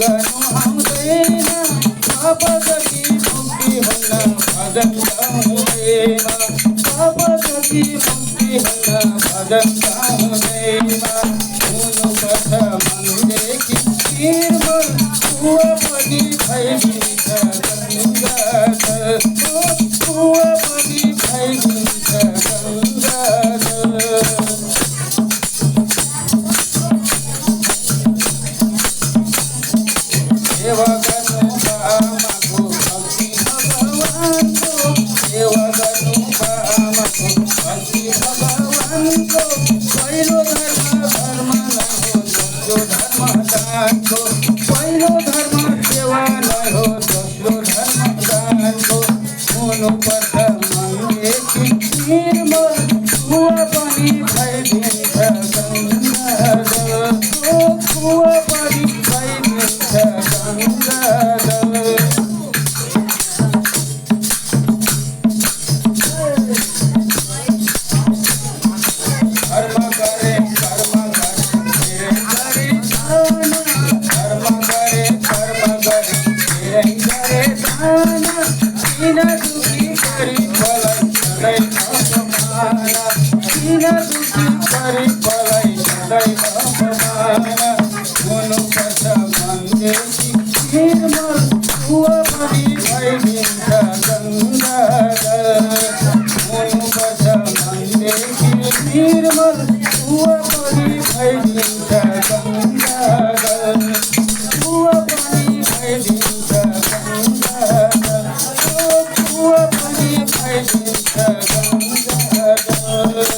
गर्नु आउँदैन पापदेखि मुक्ति हुन भजन गाउँदैन पापदेखि मुक्ति हुन भजन गाउँदैन हुनुपर्छ मनदेखि निर्मल कुवा पनि भइदिन्छ गङ्गाजल कुवा पनि भइदिन्छ गङ्गाजल सेवा